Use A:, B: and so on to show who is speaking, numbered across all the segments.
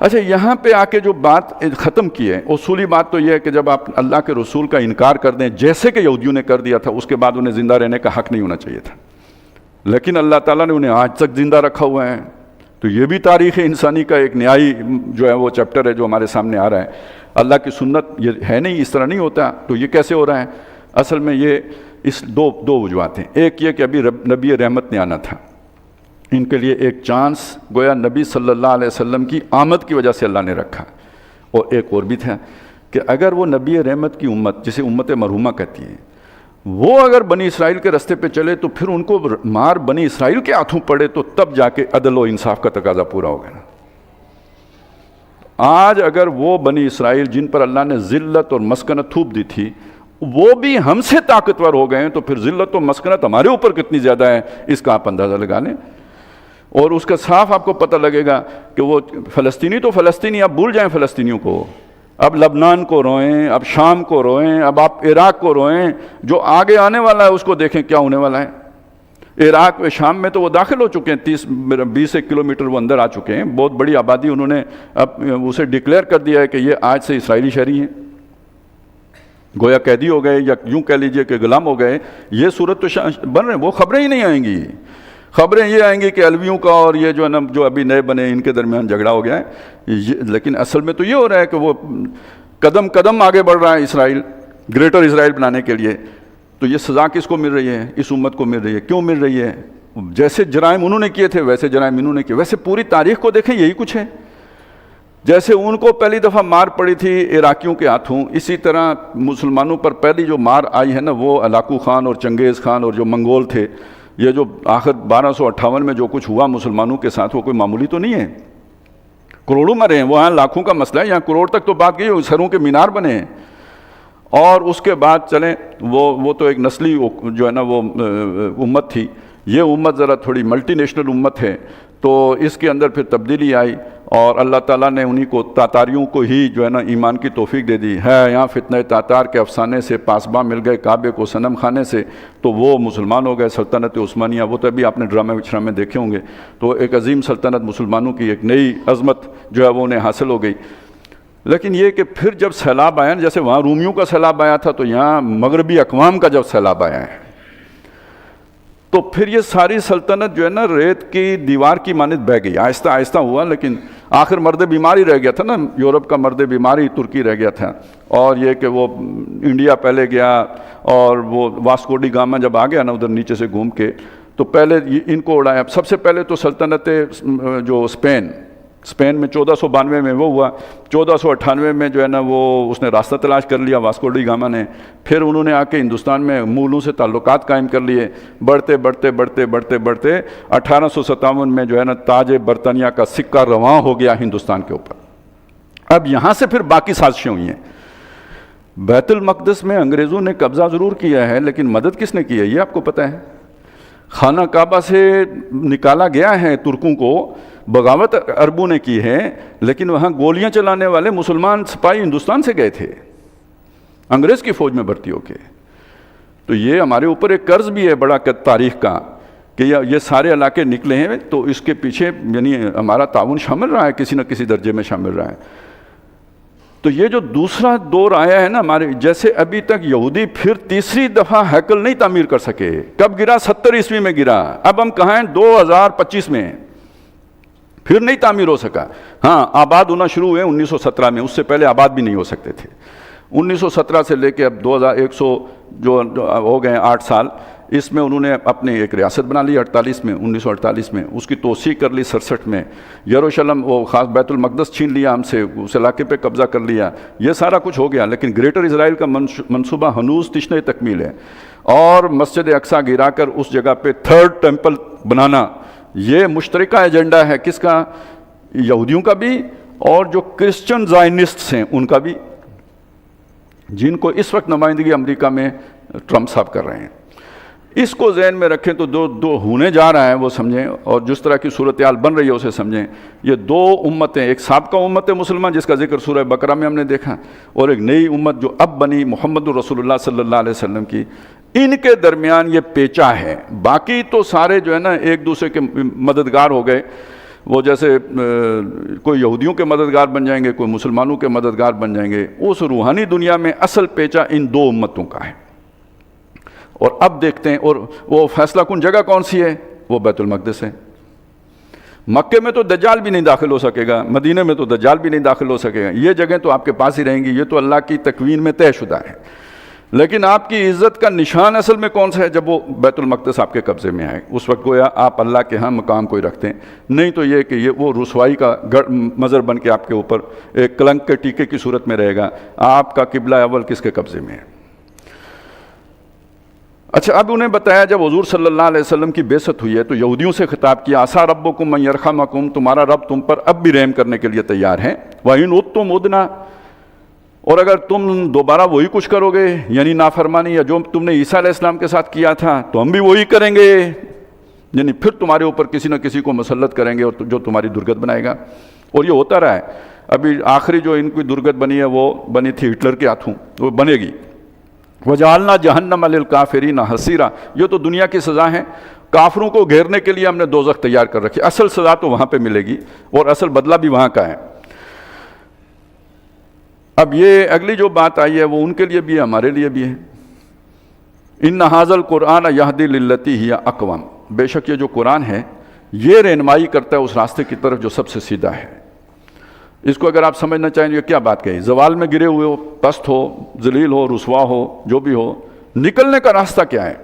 A: اچھا یہاں پہ آ کے جو بات ختم کی ہے، اصولی بات تو یہ ہے کہ جب آپ اللہ کے رسول کا انکار کر دیں جیسے کہ یہودیوں نے کر دیا تھا، اس کے بعد انہیں زندہ رہنے کا حق نہیں ہونا چاہیے تھا، لیکن اللہ تعالیٰ نے انہیں آج تک زندہ رکھا ہوا ہے۔ تو یہ بھی تاریخ انسانی کا ایک نہائی جو ہے وہ چیپٹر ہے جو ہمارے سامنے آ رہا ہے۔ اللہ کی سنت یہ ہے نہیں، اس طرح نہیں ہوتا، تو یہ کیسے ہو رہا ہے؟ اصل میں یہ اس دو وجوہات ہیں۔ ایک یہ کہ ابھی نبی رحمت نے آنا تھا، ان کے لیے ایک چانس گویا نبی صلی اللہ علیہ وسلم کی آمد کی وجہ سے اللہ نے رکھا، اور ایک اور بھی تھا کہ اگر وہ نبی رحمت کی امت جسے امت مرحومہ کہتی ہے، وہ اگر بنی اسرائیل کے راستے پہ چلے تو پھر ان کو مار بنی اسرائیل کے ہاتھوں پڑے تو تب جا کے عدل و انصاف کا تقاضا پورا ہوگا نا۔ آج اگر وہ بنی اسرائیل جن پر اللہ نے ذلت اور مسکنت تھوپ دی تھی وہ بھی ہم سے طاقتور ہو گئے ہیں، تو پھر ذلت و مسکنت ہمارے اوپر کتنی زیادہ ہے اس کا آپ اندازہ لگا لیں، اور اس کا صاف آپ کو پتہ لگے گا کہ وہ فلسطینی تو فلسطینی، اب بھول جائیں فلسطینیوں کو، اب لبنان کو روئیں، اب شام کو روئیں، اب آپ عراق کو روئیں، جو آگے آنے والا ہے اس کو دیکھیں کیا ہونے والا ہے۔ عراق و شام میں تو وہ داخل ہو چکے ہیں، 20 کلومیٹر وہ اندر آ چکے ہیں، بہت بڑی آبادی انہوں نے اب اسے ڈکلیئر کر دیا ہے کہ یہ آج سے اسرائیلی شہری ہیں، گویا قیدی ہو گئے، یا یوں کہہ لیجئے کہ غلام ہو گئے۔ یہ صورت تو بن رہے ہیں، وہ خبریں ہی نہیں آئیں گی، خبریں یہ آئیں گی کہ علویوں کا اور یہ جو ہے نا جو ابھی نئے بنے ان کے درمیان جھگڑا ہو گیا ہے، لیکن اصل میں تو یہ ہو رہا ہے کہ وہ قدم قدم آگے بڑھ رہا ہے اسرائیل، گریٹر اسرائیل بنانے کے لیے۔ تو یہ سزا کس کو مل رہی ہے؟ اس امت کو مل رہی ہے۔ کیوں مل رہی ہے؟ جیسے جرائم انہوں نے کیے تھے ویسے جرائم انہوں نے کیے، ویسے پوری تاریخ کو دیکھیں یہی کچھ ہے۔ جیسے ان کو پہلی دفعہ مار پڑی تھی عراقیوں کے ہاتھوں، اسی طرح مسلمانوں پر پہلی جو مار آئی ہے نا وہ ہلاکو خان اور چنگیز خان اور جو منگول تھے، یہ جو آخر 1258 میں جو کچھ ہوا مسلمانوں کے ساتھ وہ کوئی معمولی تو نہیں ہے، کروڑوں مرے ہیں، وہاں لاکھوں کا مسئلہ ہے، یہاں کروڑ تک تو بات گئی، سروں کے مینار بنے ہیں۔ اور اس کے بعد چلیں وہ تو ایک نسلی جو ہے نا وہ امت تھی، یہ امت ذرا تھوڑی ملٹی نیشنل امت ہے، تو اس کے اندر پھر تبدیلی آئی، اور اللہ تعالیٰ نے انہی کو تاتاریوں کو ہی جو ہے نا ایمان کی توفیق دے دی ہے۔ یہاں فتنہ تاتار کے افسانے سے پاسباں مل گئے کعبے کو صنم خانے سے، تو وہ مسلمان ہو گئے۔ سلطنت عثمانیہ، وہ تو ابھی آپ نے ڈرامے دیکھے ہوں گے، تو ایک عظیم سلطنت مسلمانوں کی ایک نئی عظمت جو ہے وہ انہیں حاصل ہو گئی۔ لیکن یہ کہ پھر جب سیلاب آیا نا، جیسے وہاں رومیوں کا سیلاب آیا تھا، تو یہاں مغربی اقوام کا جب سیلاب آیا ہے، تو پھر یہ ساری سلطنت جو ہے نا ریت کی دیوار کی مانند بہہ گئی، آہستہ آہستہ ہوا، لیکن آخر مرد بیماری رہ گیا تھا نا، یورپ کا مرد بیماری ترکی رہ گیا تھا، اور یہ کہ وہ انڈیا پہلے گیا، اور وہ واسکو ڈی گاما جب آ گیا نا ادھر نیچے سے گھوم کے، تو پہلے ان کو اڑایا۔ سب سے پہلے تو سلطنت جو اسپین میں 1492 میں وہ ہوا، 1498 میں جو ہے نا وہ اس نے راستہ تلاش کر لیا واسکو ڈی گاما نے، پھر انہوں نے آ کے ہندوستان میں مولوں سے تعلقات قائم کر لیے، بڑھتے 1857 میں جو ہے نا تاج برطانیہ کا سکہ رواں ہو گیا ہندوستان کے اوپر۔ اب یہاں سے پھر باقی سازشیں ہوئی ہیں۔ بیت المقدس میں انگریزوں نے قبضہ ضرور کیا ہے، لیکن مدد کس نے کی ہے یہ آپ کو پتہ ہے؟ خانہ کعبہ سے نکالا گیا ہے ترکوں کو، بغاوت عربوں نے کی ہے، لیکن وہاں گولیاں چلانے والے مسلمان سپاہی ہندوستان سے گئے تھے انگریز کی فوج میں بھرتی ہو کے۔ تو یہ ہمارے اوپر ایک قرض بھی ہے بڑا تاریخ کا کہ یہ سارے علاقے نکلے ہیں، تو اس کے پیچھے یعنی ہمارا تعاون شامل رہا ہے، کسی نہ کسی درجے میں شامل رہا ہے۔ تو یہ جو دوسرا دور آیا ہے نا ہمارے، جیسے ابھی تک یہودی پھر تیسری دفعہ ہیکل نہیں تعمیر کر سکے، کب گرا؟ 70 عیسوی میں گرا، اب ہم کہاں ہیں؟ 2025 میں، پھر نہیں تعمیر ہو سکا۔ ہاں آباد ہونا شروع ہوئے 1917 میں، اس سے پہلے آباد بھی نہیں ہو سکتے تھے۔ 1917 سے لے کے اب 2100 جو ہو گئے 8 سال، اس میں انہوں نے اپنی ایک ریاست بنا لی 1948 میں، اس کی توسیع کر لی 67 میں، یروشلم وہ خاص بیت المقدس چھین لیا ہم سے، اس علاقے پہ قبضہ کر لیا، یہ سارا کچھ ہو گیا، لیکن گریٹر اسرائیل کا منصوبہ ہنوز تشنہ تکمیل ہے، اور مسجد اقصیٰ گرا کر اس جگہ پہ 3rd ٹیمپل بنانا، یہ مشترکہ ایجنڈا ہے کس کا؟ یہودیوں کا بھی اور جو کرسچن زائنسٹس ہیں ان کا بھی، جن کو اس وقت نمائندگی امریکہ میں ٹرمپ صاحب کر رہے ہیں۔ اس کو ذہن میں رکھیں تو دو ہونے جا رہا ہے وہ سمجھیں، اور جس طرح کی صورتحال بن رہی ہے اسے سمجھیں۔ یہ دو امتیں، ایک سابقہ امت مسلمان جس کا ذکر سورہ بقرہ میں ہم نے دیکھا، اور ایک نئی امت جو اب بنی محمد رسول اللہ صلی اللہ علیہ وسلم کی، ان کے درمیان یہ پیچا ہے۔ باقی تو سارے جو ہے نا ایک دوسرے کے مددگار ہو گئے، وہ جیسے کوئی یہودیوں کے مددگار بن جائیں گے، کوئی مسلمانوں کے مددگار بن جائیں گے. اس روحانی دنیا میں اصل پیچا ان دو امتوں کا ہے. اور اب دیکھتے ہیں، اور وہ فیصلہ کن جگہ کون سی ہے؟ وہ بیت المقدس ہے. مکے میں تو دجال بھی نہیں داخل ہو سکے گا، مدینے میں تو دجال بھی نہیں داخل ہو سکے گا. یہ جگہیں تو آپ کے پاس ہی رہیں گی، یہ تو اللہ کی تکوین میں طے شدہ ہے. لیکن آپ کی عزت کا نشان اصل میں کون سا ہے؟ جب وہ بیت المقدس آپ کے قبضے میں آئے، اس وقت گویا آپ اللہ کے ہاں مقام کوئی رکھتے ہیں. نہیں تو یہ کہ یہ وہ رسوائی کا مظہر بن کے آپ کے اوپر ایک کلنک کے ٹیکے کی صورت میں رہے گا. آپ کا قبلہ اول کس کے قبضے میں ہے؟ اچھا، اب انہیں بتایا جب حضور صلی اللہ علیہ وسلم کی بعثت ہوئی ہے تو یہودیوں سے خطاب کیا، عَسَىٰ رَبُّكُمْ أَن يَرْحَمَكُمْ، تمہارا رب تم پر اب بھی رحم کرنے کے لیے تیار ہے. وَإِنْ عُدْتُمْ عُدْنَا، اور اگر تم دوبارہ وہی کچھ کرو گے، یعنی نافرمانی یا جو تم نے عیسیٰ علیہ السلام کے ساتھ کیا تھا تو ہم بھی وہی کریں گے. یعنی پھر تمہارے اوپر کسی نہ کسی کو مسلط کریں گے اور جو تمہاری درگت بنائے گا. اور یہ ہوتا رہا ہے. ابھی آخری جو ان کی درگت بنی ہے وہ بنی تھی ہٹلر کے ہاتھوں، وہ بنے گی. وَجَعَلْنَا جَهَنَّمَ لِلْكَافِرِينَ حَصِيرًا، یہ تو دنیا کی سزا ہے. کافروں کو گھیرنے کے لیے ہم نے دوزخ تیار کر رکھی. اصل سزا تو وہاں پہ ملے گی اور اصل بدلہ بھی وہاں کا ہے. اب یہ اگلی جو بات آئی ہے وہ ان کے لیے بھی ہے، ہمارے لیے بھی ہے. اِنَّ هَٰذَا الْقُرْآنَ يَهْدِي لِلَّتِي هِيَ أَقْوَمُ، بے شک یہ جو قرآن ہے یہ رہنمائی کرتا ہے اس راستے کی طرف جو سب سے سیدھا ہے. اس کو اگر آپ سمجھنا چاہیں یہ کیا بات کہی؟ زوال میں گرے ہوئے ہو، پست ہو، ذلیل ہو، رسوا ہو، جو بھی ہو، نکلنے کا راستہ کیا ہے؟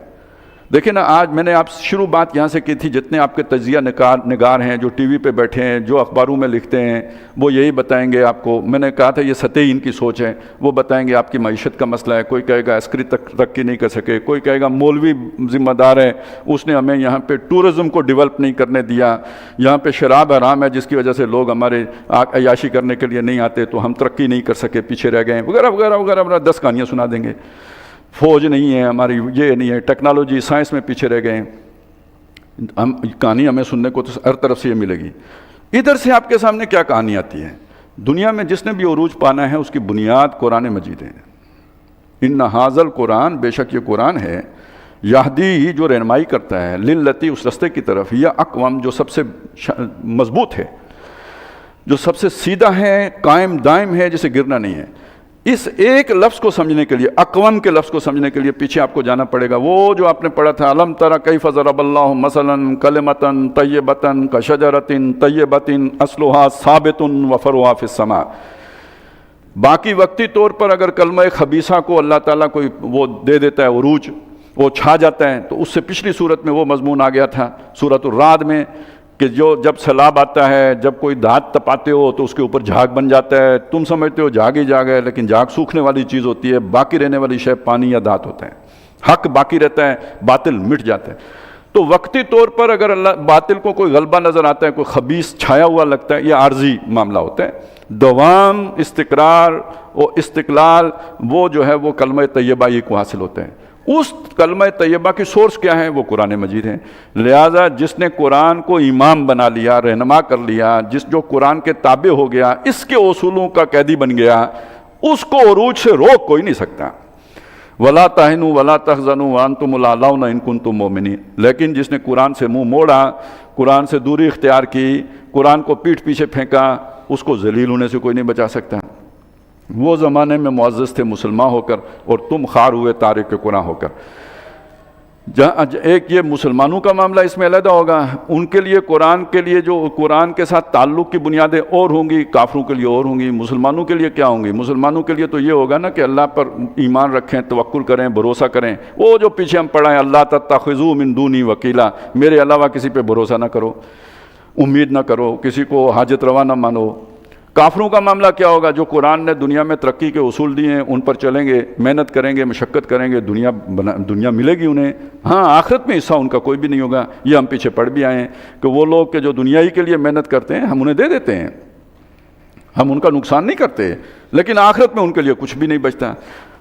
A: دیکھیں نا، آج میں نے آپ شروع بات یہاں سے کی تھی، جتنے آپ کے تجزیہ نگار ہیں جو ٹی وی پہ بیٹھے ہیں، جو اخباروں میں لکھتے ہیں، وہ یہی بتائیں گے آپ کو. میں نے کہا تھا یہ سطحی ان کی سوچ ہے. وہ بتائیں گے آپ کی معیشت کا مسئلہ ہے، کوئی کہے گا عسکری ترقی نہیں کر سکے، کوئی کہے گا مولوی ذمہ دار ہے، اس نے ہمیں یہاں پہ ٹورزم کو ڈیولپ نہیں کرنے دیا، یہاں پہ شراب حرام ہے جس کی وجہ سے لوگ ہمارے عیاشی کرنے کے لیے نہیں آتے تو ہم ترقی نہیں کر سکے، پیچھے رہ گئے، وغیرہ وغیرہ وغیرہ. 10 کہانیاں سنا دیں گے. فوج نہیں ہے ہماری، یہ نہیں ہے، ٹیکنالوجی سائنس میں پیچھے رہ گئے. ہم کہانی ہمیں سننے کو تو ہر طرف سے یہ ملے گی. ادھر سے آپ کے سامنے کیا کہانی آتی ہے؟ دنیا میں جس نے بھی عروج پانا ہے اس کی بنیاد قرآن مجید ہے. ان هذا القرآن، بے شک یہ قرآن ہے، یہدی جو رہنمائی کرتا ہے، للتی اس رستے کی طرف، یا اقوام جو سب سے مضبوط ہے، جو سب سے سیدھا ہے، قائم دائم ہے، جسے گرنا نہیں ہے. اس ایک لفظ کو سمجھنے کے لیے، اقوام کے لفظ کو سمجھنے کے لیے پیچھے آپ کو جانا پڑے گا. وہ جو آپ نے پڑھا تھا، الم تر کیف ضرب اللہ مثلا کلمۃ طیبۃ کشجرۃ طیبۃ اصلها ثابت وفرعها فی السماء. باقی وقتی طور پر اگر کلمہ خبیثہ کو اللہ تعالیٰ کوئی وہ دے دیتا ہے عروج، وہ چھا جاتا ہے، تو اس سے پچھلی صورت میں وہ مضمون آ گیا تھا سورۃ الرعد میں کہ جو جب سیلاب آتا ہے، جب کوئی دھات تپاتے ہو تو اس کے اوپر جھاگ بن جاتا ہے. تم سمجھتے ہو جھاگ ہی جھاگ ہے، لیکن جھاگ سوکھنے والی چیز ہوتی ہے. باقی رہنے والی شے پانی یا دھات ہوتا ہے. حق باقی رہتا ہے، باطل مٹ جاتا ہے. تو وقتی طور پر اگر اللہ باطل کو کوئی غلبہ نظر آتا ہے، کوئی خبیث چھایا ہوا لگتا ہے، یہ عارضی معاملہ ہوتا ہے. دوام، استقرار و استقلال وہ جو ہے وہ کلمہ طیبہ ہی کو حاصل ہوتے ہیں. اس کلمہ طیبہ کی سورس کیا ہے؟ وہ قرآن مجید ہے. لہٰذا جس نے قرآن کو امام بنا لیا، رہنما کر لیا، جو قرآن کے تابع ہو گیا، اس کے اصولوں کا قیدی بن گیا، اس کو عروج سے روک کوئی نہیں سکتا. وَلَا تَهِنُوا وَلَا تَحْزَنُوا وَأَنْتُمُ الْأَعْلَوْنَ إِن كُنتُم مُؤْمِنِينَ. لیکن جس نے قرآن سے منہ موڑا، قرآن سے دوری اختیار کی، قرآن کو پیٹھ پیچھے پھینکا، اس کو ذلیل ہونے سے کوئی نہیں بچا سکتا. وہ زمانے میں معزز تھے مسلمان ہو کر، اور تم خار ہوئے تارک قرآن ہو کر. ایک یہ مسلمانوں کا معاملہ اس میں علیحدہ ہوگا. ان کے لیے قرآن کے لیے جو قرآن کے ساتھ تعلق کی بنیادیں اور ہوں گی، کافروں کے لیے اور ہوں گی. مسلمانوں کے لیے کیا ہوں گی؟ مسلمانوں کے لیے تو یہ ہوگا نا کہ اللہ پر ایمان رکھیں، توکل کریں، بھروسہ کریں. وہ جو پیچھے ہم پڑھا ہے، اللہ تتخذوا من دونی وکیلا، میرے علاوہ کسی پہ بھروسہ نہ کرو، امید نہ کرو، کسی کو حاجت روا نہ مانو. کافروں کا معاملہ کیا ہوگا؟ جو قرآن نے دنیا میں ترقی کے اصول دیے ہیں ان پر چلیں گے، محنت کریں گے، مشقت کریں گے، دنیا ملے گی انہیں. ہاں، آخرت میں حصہ ان کا کوئی بھی نہیں ہوگا. یہ ہم پیچھے پڑھ بھی آئے ہیں کہ وہ لوگ کہ جو دنیائی کے لیے محنت کرتے ہیں ہم انہیں دے دیتے ہیں، ہم ان کا نقصان نہیں کرتے، لیکن آخرت میں ان کے لیے کچھ بھی نہیں بچتا.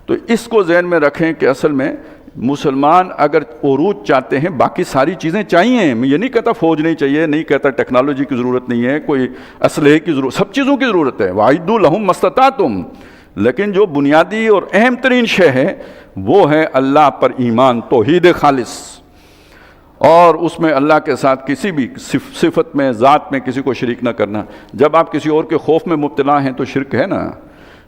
A: تو اس کو ذہن میں رکھیں کہ اصل میں مسلمان اگر عروج چاہتے ہیں، باقی ساری چیزیں چاہیے. میں یہ نہیں کہتا فوج نہیں چاہیے، نہیں کہتا ٹیکنالوجی کی ضرورت نہیں ہے، کوئی اسلحے کی ضرورت، سب چیزوں کی ضرورت ہے. وَأَعِدُّوا لَهُم مَّا اسْتَطَعْتُمْ. لیکن جو بنیادی اور اہم ترین شے ہے وہ ہے اللہ پر ایمان، توحید خالص. اور اس میں اللہ کے ساتھ کسی بھی صفت میں، ذات میں کسی کو شریک نہ کرنا۔ جب آپ کسی اور کے خوف میں مبتلا ہیں تو شرک ہے نا۔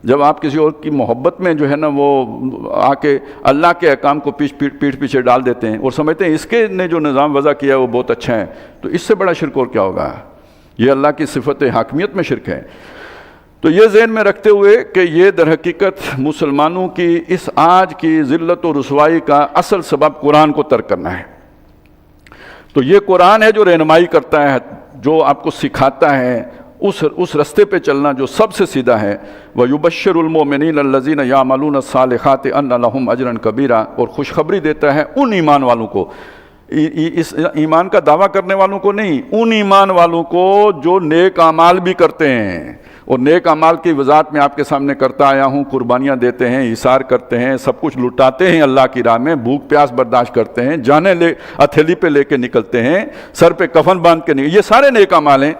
A: جب آپ کسی اور کی محبت میں جو ہے نا وہ آ کے اللہ کے احکام کو پیٹھ پیچھے ڈال دیتے ہیں اور سمجھتے ہیں اس کے نے جو نظام وضع کیا ہے وہ بہت اچھا ہے، تو اس سے بڑا شرک اور کیا ہوگا؟ یہ اللہ کی صفت حاکمیت میں شرک ہے۔ تو یہ ذہن میں رکھتے ہوئے کہ یہ در حقیقت مسلمانوں کی اس آج کی ذلت و رسوائی کا اصل سبب قرآن کو ترک کرنا ہے۔ تو یہ قرآن ہے جو رہنمائی کرتا ہے، جو آپ کو سکھاتا ہے اس رستے پہ چلنا جو سب سے سیدھا ہے۔ وَيُبَشِّرُ الْمُؤْمِنِينَ الَّذِينَ يَعْمَلُونَ الصَّالِحَاتِ أَنَّ لَهُمْ أَجْرًا كَبِيرًا، اور خوشخبری دیتا ہے ان ایمان والوں کو، اس ایمان کا دعویٰ کرنے والوں کو نہیں، ان ایمان والوں کو جو نیک اعمال بھی کرتے ہیں۔ اور نیک اعمال کی وضاحت میں آپ کے سامنے کرتا آیا ہوں، قربانیاں دیتے ہیں، ایثار کرتے ہیں، سب کچھ لٹاتے ہیں اللہ کی راہ میں، بھوک پیاس برداشت کرتے ہیں، جانیں ہتھیلی پہ لے کے نکلتے ہیں، سر پہ کفن باندھ کے یہ سارے نیک اعمال ہیں۔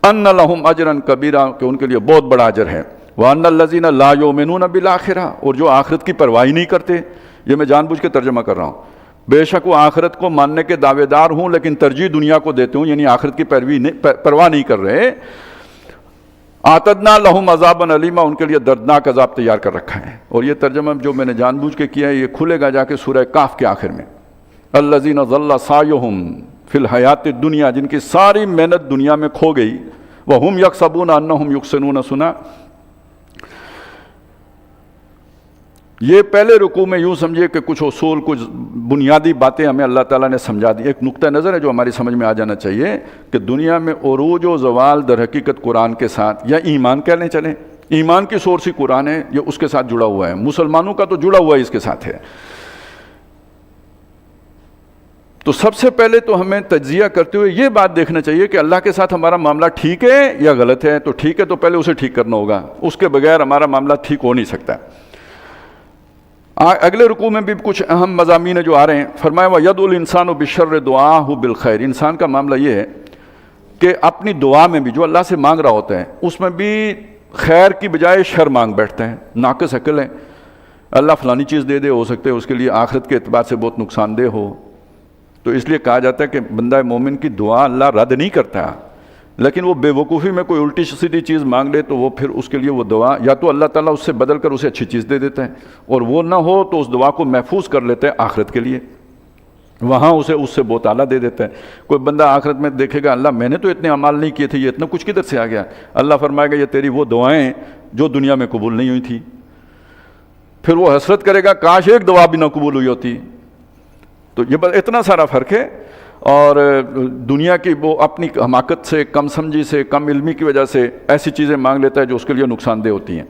A: ان لہم اجرا کبیرا، کہ ان کے لیے بہت بڑا اجر ہے۔ وان الذین لا یؤمنون بالآخرہ، اور جو آخرت کی پرواہ نہیں کرتے۔ یہ میں جان بوجھ کے ترجمہ کر رہا ہوں، بے شک وہ آخرت کو ماننے کے دعوے دار ہوں لیکن ترجیح دنیا کو دیتے ہوں، یعنی آخرت کی پرواہ نہیں کر رہے۔ اعتدنا لہم عذابا علیما، ان کے لیے دردناک عذاب تیار کر رکھا ہے۔ اور یہ ترجمہ جو میں نے جان بوجھ کے کیا ہے یہ کھلے گا جا کے سورہ کاف کے آخر میں، الذین ضل سعیہم فی الحیات الدنیا، جن کی ساری محنت دنیا میں کھو گئی، وہم یحسبون انہم یحسنون صنعا۔ یہ پہلے رکوع میں یوں سمجھے کہ کچھ اصول، کچھ بنیادی باتیں ہمیں اللہ تعالیٰ نے سمجھا دی۔ ایک نقطہ نظر ہے جو ہماری سمجھ میں آ جانا چاہیے کہ دنیا میں عروج و زوال در حقیقت قرآن کے ساتھ، یا ایمان کہہ لیں چلیں، ایمان کی سورس ہی قرآن ہے، یہ اس کے ساتھ جڑا ہوا ہے، مسلمانوں کا تو جڑا ہوا ہے اس کے ساتھ ہے۔ تو سب سے پہلے تو ہمیں تجزیہ کرتے ہوئے یہ بات دیکھنا چاہیے کہ اللہ کے ساتھ ہمارا معاملہ ٹھیک ہے یا غلط ہے۔ تو ٹھیک ہے تو پہلے اسے ٹھیک کرنا ہوگا، اس کے بغیر ہمارا معاملہ ٹھیک ہو نہیں سکتا۔ اگلے رکوع میں بھی کچھ اہم مضامین جو آ رہے ہیں، فرمایا وَيَدْعُ الْإِنسَانُ بِالشَّرِّ دُعَاءَهُ بِالْخَيْرِ، انسان کا معاملہ یہ ہے کہ اپنی دعا میں بھی جو اللہ سے مانگ رہا ہوتا ہے اس میں بھی خیر کی بجائے شر مانگ بیٹھتا ہے، ناقص عقل ہے۔ اللہ فلانی چیز دے دے، ہو سکتے ہے اس کے لیے آخرت کے اعتبار سے بہت نقصان دہ ہو، تو اس لیے کہا جاتا ہے کہ بندہ مومن کی دعا اللہ رد نہیں کرتا، لیکن وہ بے وقوفی میں کوئی الٹی سیدھی چیز مانگ لے تو وہ پھر اس کے لیے وہ دعا یا تو اللہ تعالیٰ اس سے بدل کر اسے اچھی چیز دے دیتا ہے، اور وہ نہ ہو تو اس دعا کو محفوظ کر لیتا ہے آخرت کے لیے، وہاں اسے اس سے بہت اعلیٰ دے دیتا ہے۔ کوئی بندہ آخرت میں دیکھے گا اللہ میں نے تو اتنے اعمال نہیں کیے تھے، یہ اتنا کچھ کدھر سے آ گیا؟ اللہ فرمائے گا یہ تیری وہ دعائیں جو دنیا میں قبول نہیں ہوئی تھی۔ پھر وہ حسرت کرے گا کاش ایک دعا بھی نہ قبول ہوئی ہوتی۔ تو یہ بس اتنا سارا فرق ہے، اور دنیا کی وہ اپنی حماقت سے، کم سمجھی سے، کم علمی کی وجہ سے ایسی چیزیں مانگ لیتا ہے جو اس کے لیے نقصان دہ ہوتی ہیں۔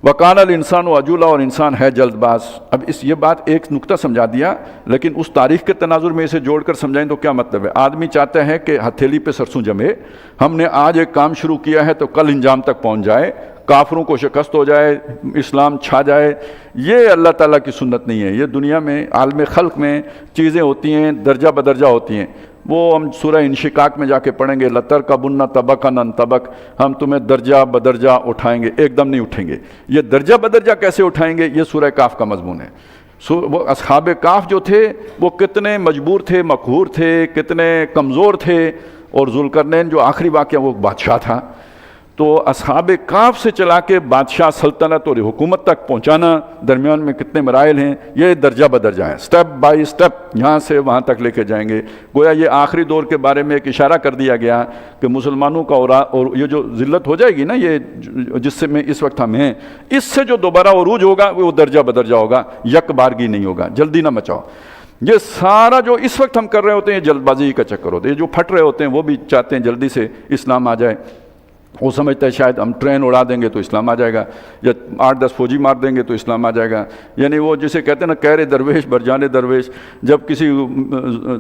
A: وَقَالَ الْإِنسَانُ عَجُولًا، اور انسان ہے جلد باز۔ اب یہ بات ایک نقطہ سمجھا دیا، لیکن اس تاریخ کے تناظر میں اسے جوڑ کر سمجھائیں تو کیا مطلب ہے؟ آدمی چاہتا ہے کہ ہتھیلی پہ سرسوں جمے، ہم نے آج ایک کام شروع کیا ہے تو کل انجام تک پہنچ جائے، کافروں کو شکست ہو جائے، اسلام چھا جائے۔ یہ اللہ تعالیٰ کی سنت نہیں ہے۔ یہ دنیا میں عالم خلق میں چیزیں ہوتی ہیں، درجہ بدرجہ ہوتی ہیں، وہ ہم سورہ انشقاق میں جا کے پڑھیں گے، لَتَرْكَبُنَّ طَبَقًا عَنْ طَبَقٍ، ہم تمہیں درجہ بدرجہ اٹھائیں گے، ایک دم نہیں اٹھیں گے۔ یہ درجہ بدرجہ کیسے اٹھائیں گے؟ یہ سورہ کاف کا مضمون ہے۔ وہ اصحاب کاف جو تھے وہ کتنے مجبور تھے، مقہور تھے، کتنے کمزور تھے، اور ذوالقرنین جو آخری واقعہ وہ بادشاہ تھا، تو اصحاب کاف سے چلا کے بادشاہ، سلطنت اور حکومت تک پہنچانا، درمیان میں کتنے مراحل ہیں، یہ درجہ بدرجہ ہے، سٹیپ بائی سٹیپ یہاں سے وہاں تک لے کے جائیں گے۔ گویا یہ آخری دور کے بارے میں ایک اشارہ کر دیا گیا کہ مسلمانوں کا اور یہ جو ذلت ہو جائے گی نا، یہ جس سے میں اس وقت ہم ہیں، اس سے جو دوبارہ عروج ہوگا وہ درجہ بدرجہ ہوگا، یک بارگی نہیں ہوگا، جلدی نہ مچاؤ۔ یہ سارا جو اس وقت ہم کر رہے ہوتے ہیں یہ جلد بازی کا چکر ہوتا ہے۔ یہ جو پھٹ رہے ہوتے ہیں وہ بھی چاہتے ہیں جلدی سے اسلام آ جائے، وہ سمجھتا ہے شاید ہم ٹرین اڑا دیں گے تو اسلام آ جائے گا، یا 8-10 فوجی مار دیں گے تو اسلام آ جائے گا۔ یعنی وہ جسے کہتے ہیں نا کہرے درویش برجانے درویش، جب کسی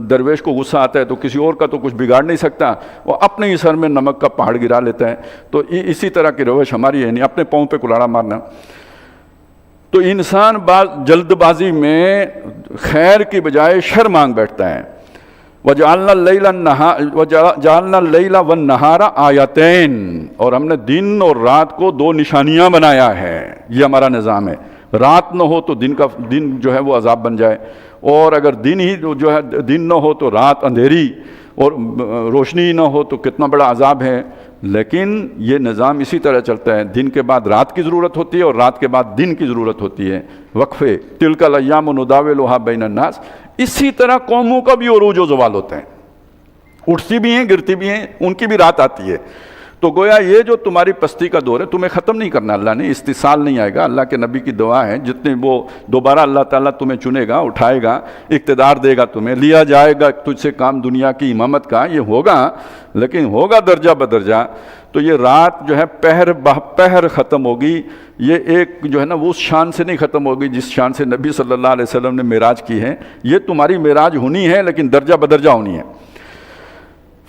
A: درویش کو غصہ آتا ہے تو کسی اور کا تو کچھ بگاڑ نہیں سکتا، وہ اپنے ہی سر میں نمک کا پہاڑ گرا لیتا ہے۔ تو اسی طرح کی روش ہماری ہے، یعنی اپنے پاؤں پہ کلاڑا مارنا۔ تو انسان جلد بازی میں خیر کی بجائے شر مانگ بیٹھتا ہے۔ وَجَعَلْنَا اللَّيْلَ وَالنَّهَارَ آیَتَيْن، اور ہم نے دن اور رات کو 2 نشانیاں بنایا ہے، یہ ہمارا نظام ہے۔ رات نہ ہو تو دن جو ہے وہ عذاب بن جائے، اور اگر دن ہی جو ہے دن نہ ہو تو رات اندھیری اور روشنی نہ ہو تو کتنا بڑا عذاب ہے. لیکن یہ نظام اسی طرح چلتا ہے، دن کے بعد رات کی ضرورت ہوتی ہے اور رات کے بعد دن کی ضرورت ہوتی ہے، وقفے. تلک الایام نداولها بین الناس. اسی طرح قوموں کا بھی عروج و زوال ہوتا ہے، اٹھتی بھی ہیں گرتی بھی ہیں، ان کی بھی رات آتی ہے. تو گویا یہ جو تمہاری پستی کا دور ہے تمہیں ختم نہیں کرنا اللہ نے، استحصال نہیں آئے گا. اللہ کے نبی کی دعا ہے جتنے وہ دوبارہ اللہ تعالیٰ تمہیں چنے گا، اٹھائے گا، اقتدار دے گا تمہیں، لیا جائے گا تجھ سے کام دنیا کی امامت کا، یہ ہوگا لیکن ہوگا درجہ بدرجہ. تو یہ رات جو ہے پہر بہ پہر ختم ہوگی. یہ ایک جو ہے نا وہ اس شان سے نہیں ختم ہوگی جس شان سے نبی صلی اللہ علیہ وسلم نے معراج کی ہے. یہ تمہاری معراج ہونی ہے لیکن درجہ بدرجہ ہونی ہے.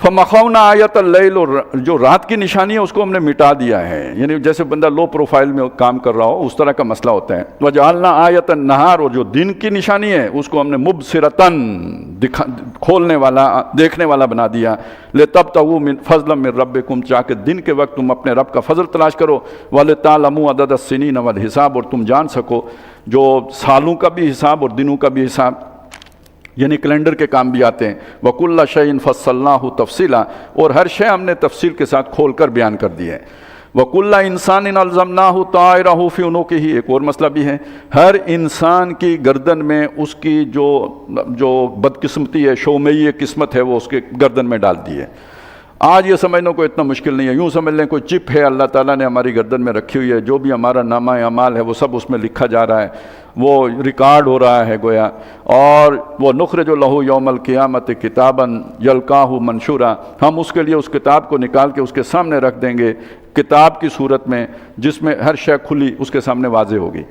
A: فَمَخَوْنَا آیَةَ اللیل، اور جو رات کی نشانی ہے اس کو ہم نے مٹا دیا ہے، یعنی جیسے بندہ لو پروفائل میں کام کر رہا ہو اس طرح کا مسئلہ ہوتا ہے. وَجَعَلْنَا آیَةَ النَّهَارِ، اور جو دن کی نشانی ہے اس کو ہم نے مُبْصِرَةً کھولنے والا دیکھنے والا بنا دیا. لِتَبْتَغُوا مِنْ فَضْلًا مِنْ رَبِّكُمْ، چاہے دن کے وقت تم اپنے رب کا فضل تلاش کرو. وَلِتَعْلَمُوا عَدَدَ السِّنِينَ وَالْحِسَابَ، اور تم جان سکو جو سالوں کا بھی حساب اور دنوں کا بھی حساب، یعنی کیلنڈر کے کام بھی آتے ہیں. وَكُلَّ شَيْءٍ فَصَّلْنَاهُ تَفْصِيلًا، اور ہر شے ہم نے تفصیل کے ساتھ کھول کر بیان کر دی ہے. وَكُلَّ إِنسَانٍ أَلْزَمْنَاهُ طَائِرَهُ فِي عُنُقِهِ، ایک اور مسئلہ بھی ہے، ہر انسان کی گردن میں اس کی جو بدقسمتی ہے، شومیی قسمت ہے، وہ اس کے گردن میں ڈال دی ہے. آج یہ سمجھنا کوئی اتنا مشکل نہیں ہے، یوں سمجھ لیں کوئی چپ ہے اللہ تعالیٰ نے ہماری گردن میں رکھی ہوئی ہے، جو بھی ہمارا نامہ اعمال ہے وہ سب اس میں لکھا جا رہا ہے، وہ ریکارڈ ہو رہا ہے گویا. اور وہ نخرج لہ یوم القیامت کتابا یلقاہ منشورا، ہم اس کے لیے اس کتاب کو نکال کے اس کے سامنے رکھ دیں گے کتاب کی صورت میں، جس میں ہر شے کھلی اس کے سامنے واضح ہوگی.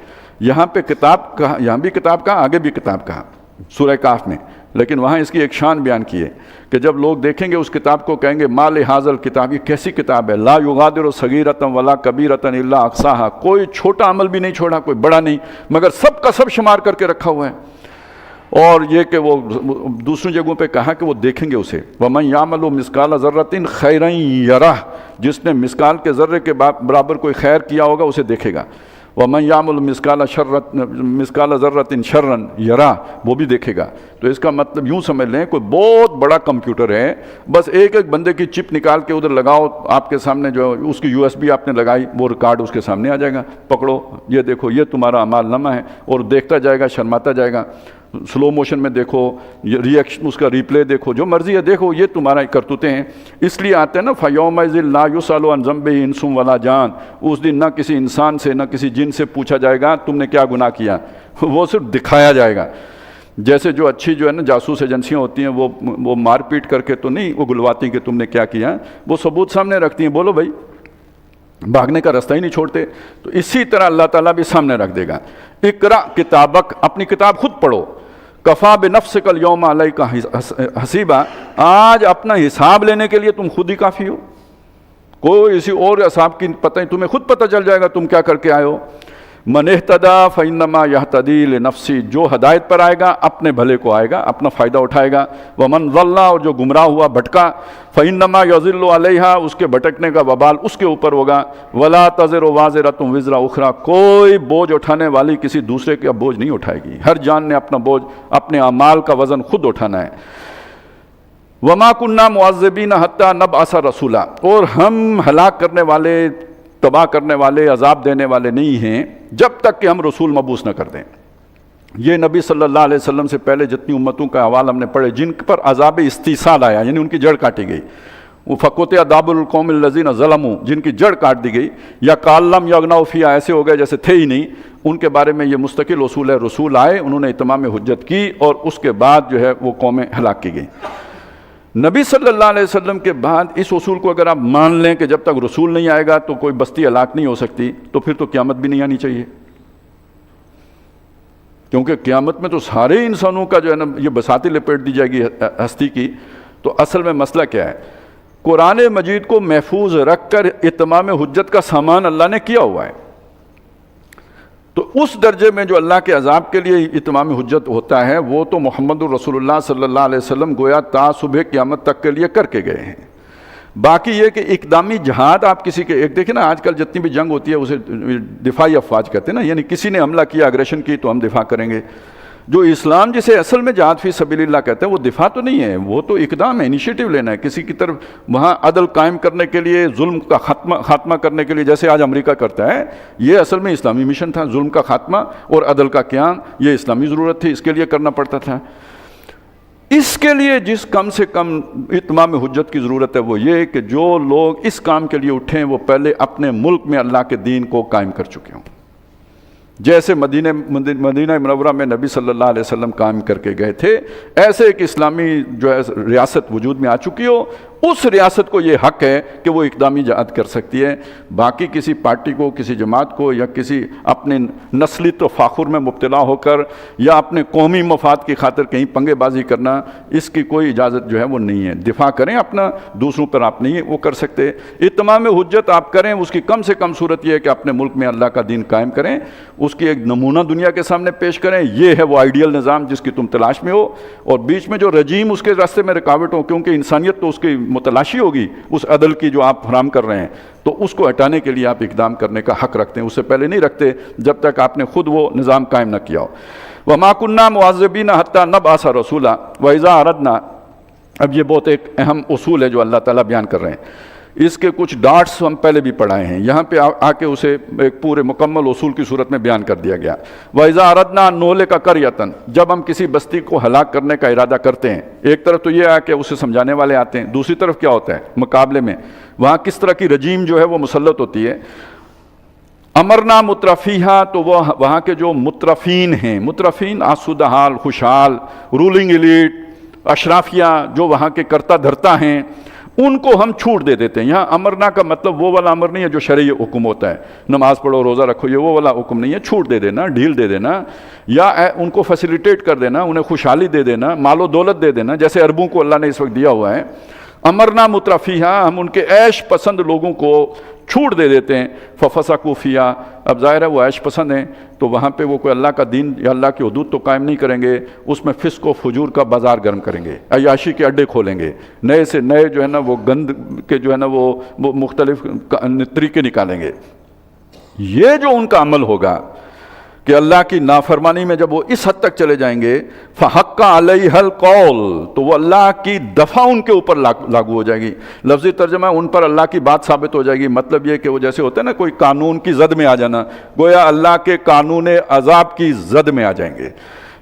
A: یہاں پہ کتاب کہا، یہاں بھی کتاب کہا، آگے بھی کتاب کہا سورہ کاف میں، لیکن وہاں اس کی ایک شان بیان کی ہے کہ جب لوگ دیکھیں گے اس کتاب کو کہیں گے ما لہذا الکتاب، یہ کیسی کتاب ہے، لا یغادر صغیرۃ ولا کبیرۃ الا احصاها، کوئی چھوٹا عمل بھی نہیں چھوڑا، کوئی بڑا نہیں، مگر سب کا سب شمار کر کے رکھا ہوا ہے. اور یہ کہ وہ دوسری جگہوں پہ کہا کہ وہ دیکھیں گے اسے. وَمَنْ يَعْمَلُ مِثْقَالَ ذَرَّةٍ خَيْرًا يَرَهُ، جس نے مثقال کے ذرے کے برابر کوئی خیر کیا ہوگا اسے دیکھے گا. وَمَنْ يَعْمَلُ مِثْقَالَ ذَرَّةٍ شَرًّا يَرَهُ، وہ بھی دیکھے گا. تو اس کا مطلب یوں سمجھ لیں کوئی بہت بڑا کمپیوٹر ہے، بس ایک ایک بندے کی چپ نکال کے ادھر لگاؤ، آپ کے سامنے جو اس کی USB آپ نے لگائی، وہ ریکارڈ اس کے سامنے آ جائے گا. پکڑو، یہ دیکھو، یہ تمہارا اعمال نامہ ہے، اور دیکھتا جائے گا، شرماتا جائے گا. سلو موشن میں دیکھو، ریئیکشن اس کا ریپلے دیکھو، جو مرضی ہے دیکھو، یہ تمہارا کرتوتے ہیں. اس لیے آتے ہیں نا فَيَوْمَئِذٍ لَا يُسْأَلُ عَنْ ذَنبِهِ إِنسٌ وَلَا جَانٌ، اس دن نہ کسی انسان سے نہ کسی جن سے پوچھا جائے گا تم نے کیا گناہ کیا، وہ صرف دکھایا جائے گا. جیسے جو اچھی جو ہے نا جاسوس ایجنسیاں ہوتی ہیں وہ مار پیٹ کر کے تو نہیں وہ گلواتی کہ تم نے کیا کیا، وہ ثبوت سامنے رکھتی ہیں، بولو بھائی، بھاگنے کا رستہ ہی نہیں چھوڑتے. تو اسی طرح اللہ تعالیٰ بھی سامنے رکھ دے گا. اقرا کتابک، اپنی کتاب خود پڑھو. کفا بنفسک الیوم علیک حسیبا، آج اپنا حساب لینے کے لیے تم خود ہی کافی ہو، کوئی اسی اور حساب کی پتہ نہیں، تمہیں خود پتہ چل جائے گا تم کیا کر کے آئے ہو. من اہتدی فانما یہتدی لنفسی، جو ہدایت پر آئے گا اپنے بھلے کو آئے گا، اپنا فائدہ اٹھائے گا. ومن ضل، اور جو گمراہ ہوا بھٹکا، فانما یضل علیہا، اس کے بھٹکنے کا وبال اس کے اوپر ہوگا. ولا تزر وازرۃ وزر اخری، کوئی بوجھ اٹھانے والی کسی دوسرے کا بوجھ نہیں اٹھائے گی، ہر جان نے اپنا بوجھ، اپنے اعمال کا وزن خود اٹھانا ہے. وما كنا معذبین حتی نبعث رسولا، اور ہم ہلاک کرنے والے، تباہ کرنے والے، عذاب دینے والے نہیں ہیں جب تک کہ ہم رسول مبعوث نہ کر دیں. یہ نبی صلی اللہ علیہ وسلم سے پہلے جتنی امتوں کا احوال ہم نے پڑھے جن پر عذاب استیصال آیا، یعنی ان کی جڑ کاٹی گئی، وہ فقطع دابر القوم الذین ظلموا، جن کی جڑ کاٹ دی گئی، یا کالم یغنوا فیہا، ایسے ہو گئے جیسے تھے ہی نہیں. ان کے بارے میں یہ مستقل اصول ہے، رسول آئے، انہوں نے اتمام حجت کی، اور اس کے بعد جو ہے وہ قومیں ہلاک کی گئیں. نبی صلی اللہ علیہ وسلم کے بعد اس اصول کو اگر آپ مان لیں کہ جب تک رسول نہیں آئے گا تو کوئی بستی ہلاک نہیں ہو سکتی، تو پھر تو قیامت بھی نہیں آنی چاہیے، کیونکہ قیامت میں تو سارے انسانوں کا جو ہے نا یہ بساتی لپیٹ دی جائے گی ہستی کی. تو اصل میں مسئلہ کیا ہے، قرآن مجید کو محفوظ رکھ کر اتمام حجت کا سامان اللہ نے کیا ہوا ہے. تو اس درجے میں جو اللہ کے عذاب کے لیے اتمام حجت ہوتا ہے وہ تو محمد الرسول اللہ صلی اللہ علیہ وسلم گویا تا صبح قیامت تک کے لیے کر کے گئے ہیں. باقی یہ کہ اقدامی جہاد آپ کسی کے، ایک دیکھیں نا آج کل جتنی بھی جنگ ہوتی ہے اسے دفاعی افواج کہتے ہیں نا، یعنی کسی نے حملہ کیا، اگریشن کی، تو ہم دفاع کریں گے. جو اسلام جسے اصل میں جہاد فی سبیل اللہ کہتے ہیں وہ دفاع تو نہیں ہے، وہ تو اقدام ہے، انیشیٹو لینا ہے کسی کی طرف، وہاں عدل قائم کرنے کے لیے، ظلم کا خاتمہ کرنے کے لیے، جیسے آج امریکہ کرتا ہے۔ یہ اصل میں اسلامی مشن تھا، ظلم کا خاتمہ اور عدل کا قیام، یہ اسلامی ضرورت تھی، اس کے لیے کرنا پڑتا تھا۔ اس کے لیے جس کم سے کم اتمام حجت کی ضرورت ہے وہ یہ کہ جو لوگ اس کام کے لیے اٹھیں وہ پہلے اپنے ملک میں اللہ کے دین کو قائم کر چکے ہوں۔ جیسے مدینہ منورہ میں نبی صلی اللہ علیہ وسلم قائم کر کے گئے تھے، ایسے ایک اسلامی جو ہے ریاست وجود میں آ چکی ہو، اس ریاست کو یہ حق ہے کہ وہ اقدامی جہاد کر سکتی ہے۔ باقی کسی پارٹی کو، کسی جماعت کو، یا کسی اپنے نسلی تفاخر میں مبتلا ہو کر یا اپنے قومی مفاد کی خاطر کہیں پنگے بازی کرنا، اس کی کوئی اجازت جو ہے وہ نہیں ہے۔ دفاع کریں اپنا، دوسروں پر آپ نہیں وہ کر سکتے۔ اتمام حجت آپ کریں، اس کی کم سے کم صورت یہ ہے کہ اپنے ملک میں اللہ کا دین قائم کریں، اس کی ایک نمونہ دنیا کے سامنے پیش کریں۔ یہ ہے وہ آئیڈیل نظام جس کی تم تلاش میں ہو، اور بیچ میں جو رجیم اس کے راستے میں رکاوٹ ہو، کیونکہ انسانیت تو اس کی متلاشی ہوگی اس عدل کی جو آپ حرام کر رہے ہیں، تو اس کو ہٹانے کے لیے آپ اقدام کرنے کا حق رکھتے ہیں، اس سے پہلے نہیں رکھتے جب تک آپ نے خود وہ نظام قائم نہ کیا ہو۔ وَمَا كُنَّا مُعَذِّبِينَ حَتَّى نَبْعَثَ رَسُولًا وَإِذَا أَرَدْنَا۔ اب یہ بہت ایک اہم اصول ہے جو اللہ تعالیٰ بیان کر رہے ہیں، اس کے کچھ ڈاٹس ہم پہلے بھی پڑھائے ہیں، یہاں پہ آ کے اسے ایک پورے مکمل اصول کی صورت میں بیان کر دیا گیا۔ وَإِذَا أَرَدْنَا أَن نُهْلِكَ قَرْيَةً، جب ہم کسی بستی کو ہلاک کرنے کا ارادہ کرتے ہیں، ایک طرف تو یہ ہے کہ اسے سمجھانے والے آتے ہیں، دوسری طرف کیا ہوتا ہے مقابلے میں وہاں کس طرح کی رجیم جو ہے وہ مسلط ہوتی ہے۔ امرنا مترفیہا، تو وہ وہاں کے جو مترفین ہیں، مترفین آسودہ حال، خوشحال، رولنگ ایلیٹ، اشرافیہ جو وہاں کے کرتا دھرتا ہیں، ان کو ہم چھوٹ دے دیتے ہیں۔ یہاں امرنا کا مطلب وہ والا امر نہیں ہے جو شرعی حکم ہوتا ہے، نماز پڑھو، روزہ رکھو، یہ وہ والا حکم نہیں ہے، چھوٹ دے دینا، ڈھیل دے دینا، یا ان کو فیسیلیٹیٹ کر دینا، انہیں خوشحالی دے دینا، مال و دولت دے دینا، جیسے عربوں کو اللہ نے اس وقت دیا ہوا ہے۔ امرنا مترفیہا، ہم ان کے عیش پسند لوگوں کو چھوٹ دے دیتے ہیں۔ ففسقوا فیہا، اب ظاہر ہے وہ عیش پسند ہیں تو وہاں پہ وہ کوئی اللہ کا دین یا اللہ کی حدود تو قائم نہیں کریں گے، اس میں فسق و فجور کا بازار گرم کریں گے، عیاشی کے اڈے کھولیں گے، نئے سے نئے جو ہے نا وہ گند کے جو ہے نا وہ مختلف طریقے نکالیں گے۔ یہ جو ان کا عمل ہوگا کہ اللہ کی نافرمانی میں جب وہ اس حد تک چلے جائیں گے، فحق علیہ القول، تو وہ اللہ کی دفعہ ان کے اوپر لاگو ہو جائے گی۔ لفظی ترجمہ ان پر اللہ کی بات ثابت ہو جائے گی، مطلب یہ کہ وہ جیسے ہوتا ہے نا کوئی قانون کی زد میں آ جانا، گویا اللہ کے قانون عذاب کی زد میں آ جائیں گے۔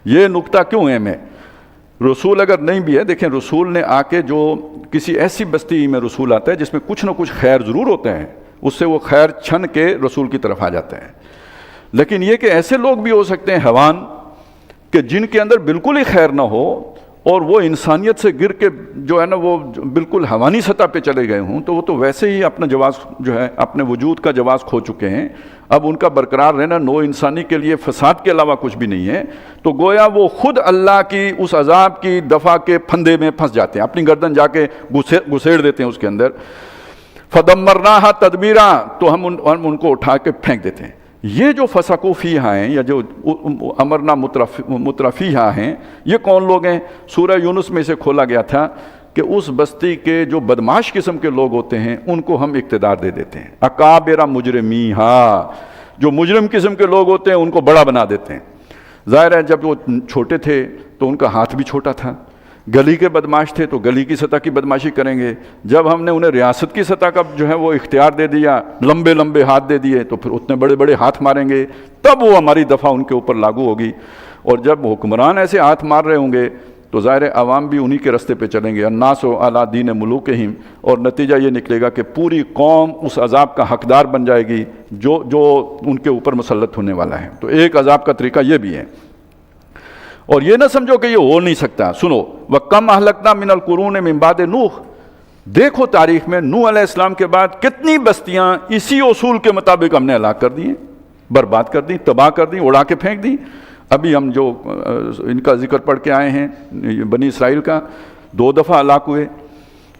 A: یہ نقطہ کیوں ہے میں رسول اگر نہیں بھی ہے، دیکھیں رسول نے آ کے جو کسی ایسی بستی میں رسول آتا ہے جس میں کچھ نہ کچھ خیر ضرور ہوتے ہیں، اس سے وہ خیر چھن کے رسول کی طرف آ جاتے ہیں۔ لیکن یہ کہ ایسے لوگ بھی ہو سکتے ہیں حیوان کہ جن کے اندر بالکل ہی خیر نہ ہو اور وہ انسانیت سے گر کے جو ہے نا وہ بالکل حیوانی سطح پہ چلے گئے ہوں، تو وہ تو ویسے ہی اپنا جواز جو ہے اپنے وجود کا جواز کھو چکے ہیں، اب ان کا برقرار رہنا نو انسانی کے لیے فساد کے علاوہ کچھ بھی نہیں ہے، تو گویا وہ خود اللہ کی اس عذاب کی دفعہ کے پھندے میں پھنس جاتے ہیں، اپنی گردن جا کے گھسیڑ دیتے ہیں اس کے اندر۔ فدمرناہا تدمیرا، تو ہم ان کو اٹھا کے پھینک دیتے ہیں۔ یہ جو فسقوا فیہا ہیں یا جو امرنا مترفیہا ہیں، یہ کون لوگ ہیں؟ سورہ یونس میں اسے کھولا گیا تھا کہ اس بستی کے جو بدمعاش قسم کے لوگ ہوتے ہیں ان کو ہم اقتدار دے دیتے ہیں۔ اکابر مجرمیہا، جو مجرم قسم کے لوگ ہوتے ہیں ان کو بڑا بنا دیتے ہیں۔ ظاہر ہے جب وہ چھوٹے تھے تو ان کا ہاتھ بھی چھوٹا تھا، گلی کے بدمعاش تھے تو گلی کی سطح کی بدمعاشی کریں گے، جب ہم نے انہیں ریاست کی سطح کا جو ہے وہ اختیار دے دیا، لمبے لمبے ہاتھ دے دیے، تو پھر اتنے بڑے بڑے ہاتھ ماریں گے، تب وہ ہماری دفعہ ان کے اوپر لاگو ہوگی۔ اور جب حکمران ایسے ہاتھ مار رہے ہوں گے تو ظاہر عوام بھی انہی کے رستے پہ چلیں گے، الناس علی دین ملوکہم، اور نتیجہ یہ نکلے گا کہ پوری قوم اس عذاب کا حقدار بن جائے گی جو ان کے اوپر مسلط ہونے والا ہے۔ تو ایک عذاب کا طریقہ یہ بھی ہے، اور یہ نہ سمجھو کہ یہ ہو نہیں سکتا۔ سنو، وَكَمْ أَهْلَكْنَا مِنَ الْقُرُونِ مِنْ بَعْدِ نوح، دیکھو تاریخ میں نوح علیہ السلام کے بعد کتنی بستیاں اسی اصول کے مطابق ہم نے ہلاک کر دی ہیں، برباد کر دی، تباہ کر دی، اڑا کے پھینک دی۔ ابھی ہم جو ان کا ذکر پڑھ کے آئے ہیں بنی اسرائیل کا، 2 دفعہ ہلاک ہوئے،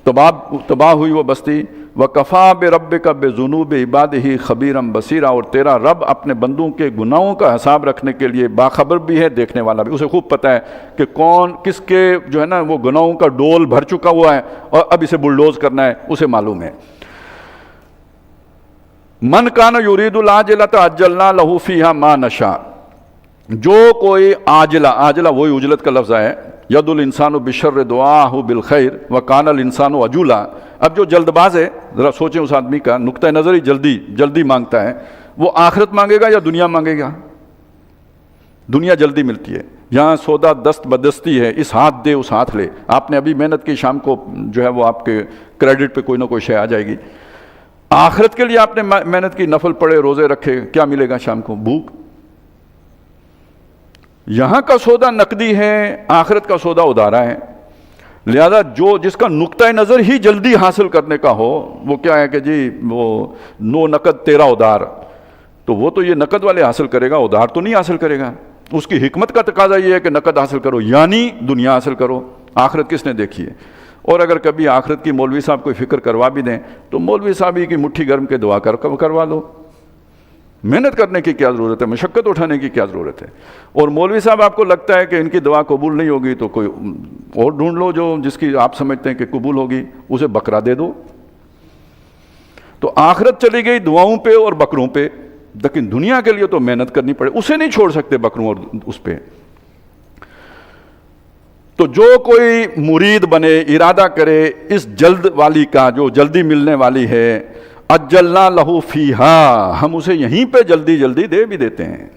A: تباہ ہوئی وہ بستی۔ وَكَفَى بِرَبِّكَ بِذُنُوبِ عِبَادِهِ خَبِيرًا بَصِيرًا، اور تیرا رب اپنے بندوں کے گناہوں کا حساب رکھنے کے لیے باخبر بھی ہے، دیکھنے والا بھی، اسے خوب پتہ ہے کہ کون کس کے جو ہے نا وہ گناہوں کا ڈول بھر چکا ہوا ہے اور اب اسے بلڈوز کرنا ہے، اسے معلوم ہے۔ من کان یرید العاجلۃ عجلنا لہ فیہا ما نشاء، جو کوئی عاجلہ وہی عجلت کا لفظ ہے، ید الانسان بالشر دعاہ بالخیر وکان الانسان عجولا. اب جو جلد باز ہے، ذرا سوچیں اس آدمی کا نقطہ نظر ہی جلدی مانگتا ہے، وہ آخرت مانگے گا یا دنیا مانگے گا؟ دنیا جلدی ملتی ہے، یہاں سودا دست بدستی ہے، اس ہاتھ دے اس ہاتھ لے. آپ نے ابھی محنت کی، شام کو جو ہے وہ آپ کے کریڈٹ پہ کوئی نہ کوئی شے آ جائے گی. آخرت کے لیے آپ نے محنت کی، نفل پڑھے، روزے رکھے، کیا ملے گا شام کو؟ بھوک. یہاں کا سودا نقدی ہے، آخرت کا سودا ادارہ ہے. لہذا جس کا نقطہ نظر ہی جلدی حاصل کرنے کا ہو، وہ کیا ہے کہ جی وہ نو نقد تیرا ادار، تو وہ تو یہ نقد والے حاصل کرے گا، ادار تو نہیں حاصل کرے گا. اس کی حکمت کا تقاضا یہ ہے کہ نقد حاصل کرو، یعنی دنیا حاصل کرو. آخرت کس نے دیکھی ہے؟ اور اگر کبھی آخرت کی مولوی صاحب کوئی فکر کروا بھی دیں تو مولوی صاحب ہی کی مٹھی گرم کے دعا کروا لو. محنت کرنے کی کیا ضرورت ہے؟ مشقت اٹھانے کی کیا ضرورت ہے؟ اور مولوی صاحب آپ کو لگتا ہے کہ ان کی دعا قبول نہیں ہوگی تو کوئی اور ڈھونڈ لو جس کی آپ سمجھتے ہیں کہ قبول ہوگی، اسے بکرا دے دو. تو آخرت چلی گئی دعاؤں پہ اور بکروں پہ، لیکن دنیا کے لیے تو محنت کرنی پڑے، اسے نہیں چھوڑ سکتے بکروں اور اس پہ. تو جو کوئی مرید بنے، ارادہ کرے اس جلد والی کا جو جلدی ملنے والی ہے، اجلنا لہو فیہا، ہم اسے یہیں پہ جلدی دے بھی دیتے ہیں.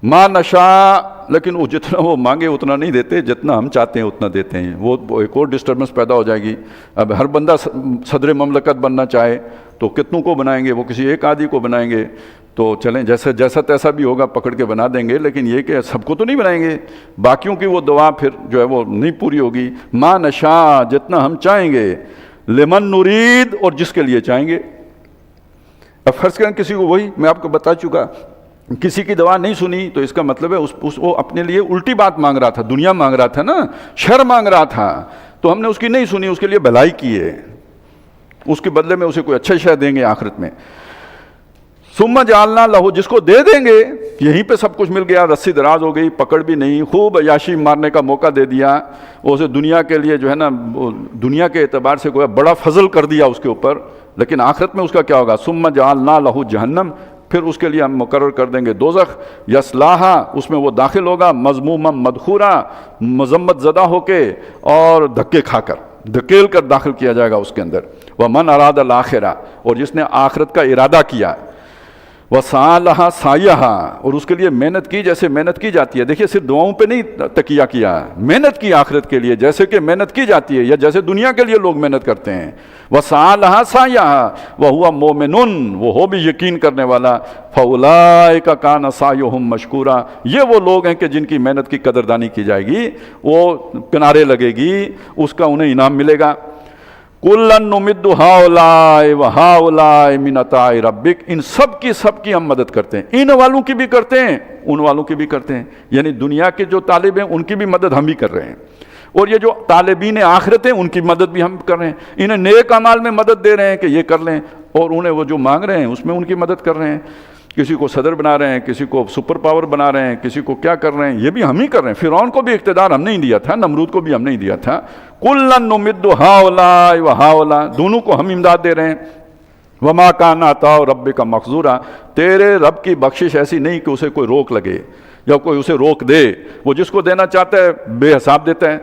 A: ما نشاء، لیکن وہ جتنا وہ مانگے اتنا نہیں دیتے، جتنا ہم چاہتے ہیں اتنا دیتے ہیں. وہ ایک اور ڈسٹربنس پیدا ہو جائے گی. اب ہر بندہ صدر مملکت بننا چاہے تو کتنوں کو بنائیں گے؟ وہ کسی ایک آدھی کو بنائیں گے تو چلیں جیسا تیسا بھی ہوگا پکڑ کے بنا دیں گے، لیکن یہ کہ سب کو تو نہیں بنائیں گے. باقیوں کی وہ دعا پھر جو ہے وہ نہیں پوری ہوگی. ما نشاء، جتنا ہم چاہیں گے، لمن نرید، اور جس کے لیے چاہیں گے. اب فرض کریں کسی کو، وہی میں آپ کو بتا چکا، کسی کی دعا نہیں سنی تو اس کا مطلب ہے وہ اپنے لیے الٹی بات مانگ رہا تھا، دنیا مانگ رہا تھا نا، شر مانگ رہا تھا، تو ہم نے اس کی نہیں سنی، اس کے لیے بھلائی کی ہے، اس کے بدلے میں اسے کوئی اچھا شے دیں گے آخرت میں. ثم جعلنا لہو، جس کو دے دیں گے یہیں پہ سب کچھ مل گیا، رسی دراز ہو گئی، پکڑ بھی نہیں، خوب عیاشی مارنے کا موقع دے دیا، اسے دنیا کے لیے جو ہے نا دنیا کے اعتبار سے کوئی بڑا فضل کر دیا اس کے اوپر. لیکن آخرت میں اس کا کیا ہوگا؟ ثم جعلنا لہو جہنم، پھر اس کے لیے ہم مقرر کر دیں گے دوزخ، یصلاھا، اس میں وہ داخل ہوگا، مذموما مدحورا، مذمت زدہ ہو کے اور دھکے کھا کر، دھکیل کر داخل کیا جائے گا اس کے اندر. ومن اراد الاخرہ، اور جس نے آخرت کا ارادہ کیا، وسعی لہا سعیہا، اور اس کے لیے محنت کی جیسے محنت کی جاتی ہے. دیکھیے صرف دعاؤں پہ نہیں تکیہ کیا، محنت کی آخرت کے لیے جیسے کہ محنت کی جاتی ہے یا جیسے دنیا کے لیے لوگ محنت کرتے ہیں. وسعی لہا سعیہا وہو مومن، وہ ہو بھی یقین کرنے والا. فاولئک کان سعیہم مشکورا، یہ وہ لوگ ہیں کہ جن کی محنت کی قدردانی کی جائے گی، وہ کنارے لگے گی، اس کا انہیں انعام ملے گا. کُلًّا نُمِدُّ ہؤلاء وہؤلاء من عطاء ربک، ان سب کی ہم مدد کرتے ہیں، ان والوں کی بھی کرتے ہیں، ان والوں کی بھی کرتے ہیں. یعنی دنیا کے جو طالب ہیں ان کی بھی مدد ہم ہی کر رہے ہیں، اور یہ جو طالبین آخرت ہیں ان کی مدد بھی ہم کر رہے ہیں. انہیں نیک اعمال میں مدد دے رہے ہیں کہ یہ کر لیں، اور انہیں وہ جو مانگ رہے ہیں اس میں ان کی مدد کر رہے ہیں. کسی کو صدر بنا رہے ہیں، کسی کو سپر پاور بنا رہے ہیں، کسی کو کیا کر رہے ہیں، یہ بھی ہم ہی کر رہے ہیں. فرعون کو بھی اقتدار ہم نہیں دیا تھا، نمرود کو بھی ہم نہیں دیا تھا. کُلًّا نُمِدُّ ہؤلاء وہؤلاء، دونوں کو ہم امداد دے رہے ہیں. وما کان عطاء ربک مخذورا، تیرے رب کی بخشش ایسی نہیں کہ اسے کوئی روک لگے یا کوئی اسے روک دے. وہ جس کو دینا چاہتا ہے بے حساب دیتا ہے.